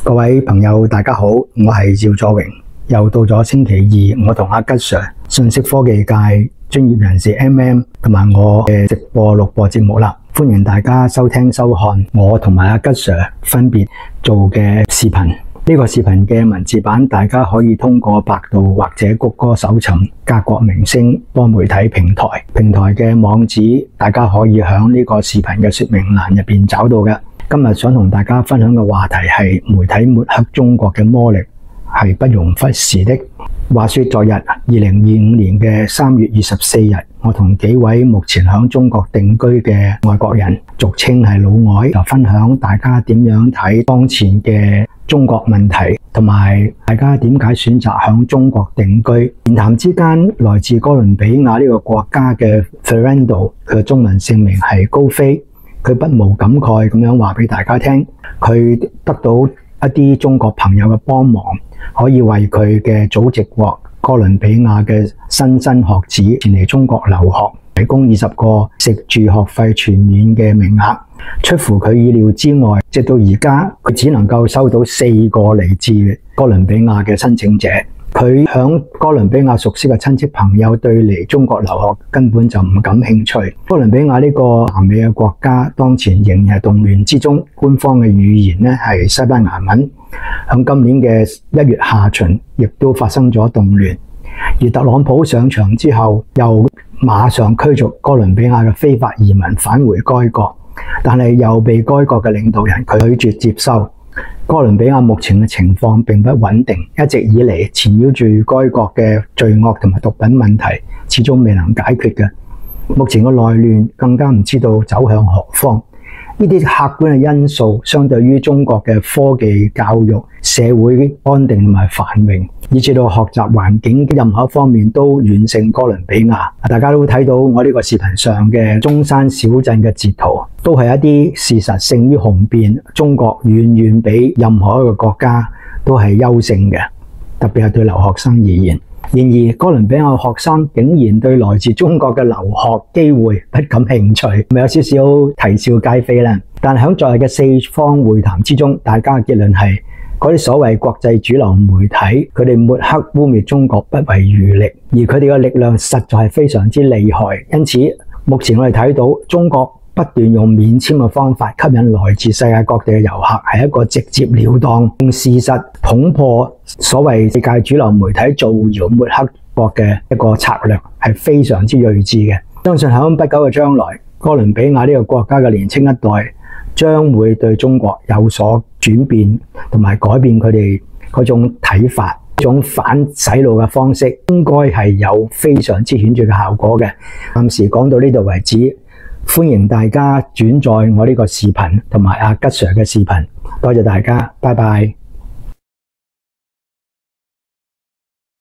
各位朋友，大家好，我係趙作榮，又到咗星期二，我同阿吉 Sir 信息科技界專業人士 MM 同埋我嘅直播錄播節目啦，歡迎大家收聽收看我同埋阿吉 Sir 分別做嘅視頻。呢個視頻嘅文字版，大家可以通過百度或者谷歌搜尋家國明星多媒體平台，平台嘅網址大家可以喺呢個視頻嘅說明欄入邊找到嘅。今日想同大家分享嘅話題係媒體抹黑中國嘅魔力係不容忽視的。話說昨日2025年嘅3月24日，我同幾位目前喺中國定居嘅外國人，俗稱係老外，就分享大家點樣睇當前嘅中國問題，同埋大家點解選擇喺中國定居。言談之間，來自哥倫比亞呢個國家嘅 Fernando， 佢嘅中文姓名係高飛，佢不無感慨咁樣話俾大家聽，佢得到一啲中國朋友嘅幫忙，可以為佢嘅祖籍國哥倫比亞嘅莘莘學子前嚟中國留學，提供20個食住學費全免嘅名額。出乎佢意料之外，直到而家佢只能夠收到4個嚟自哥倫比亞嘅申請者。佢響哥倫比亞熟悉嘅親戚朋友對嚟中國留學根本就唔感興趣。哥倫比亞呢個南美嘅國家當前仍然係動亂之中，官方嘅語言呢係西班牙文。響今年嘅1月下旬，亦都發生咗動亂。而特朗普上場之後，又馬上驅逐哥倫比亞嘅非法移民返回該國，但係又被該國嘅領導人拒絕接收。哥倫比亞目前嘅情況並不穩定，一直以嚟纏繞住該國嘅罪惡同埋毒品問題，始終未能解決嘅。目前嘅內亂更加唔知道走向何方。呢啲客觀嘅因素，相對於中國嘅科技教育、社會安定同埋繁榮，以至到學習環境任何一方面都遠勝哥倫比亞。大家都會睇到我呢個視頻上嘅中山小鎮嘅截圖，都係一啲事實勝於雄辯，中國遠遠比任何一個國家都係優勝嘅，特別係對留學生而言。然而，哥倫比亞學生竟然對來自中國嘅留學機會不感興趣，咪有少少啼笑皆非啦。但係喺昨日嘅4方會談之中，大家嘅結論係嗰啲所謂國際主流媒體，佢哋抹黑污衊中國不遺餘力，而佢哋嘅力量實在係非常之厲害。因此，目前我哋睇到中國不斷用免簽嘅方法吸引來自世界各地嘅遊客，係一個直接了當用事實捅破所謂世界主流媒體造謠抹黑國嘅一個策略，係非常之睿智嘅。相信喺不久嘅將來，哥倫比亞呢個國家嘅年輕一代將會對中國有所轉變，同埋改變佢哋嗰種睇法，一種反洗腦嘅方式，應該係有非常之顯著嘅效果嘅。暫時講到呢度為止。歡迎大家轉載我呢個視頻同埋阿吉 Sir 嘅視頻，多謝大家，拜拜。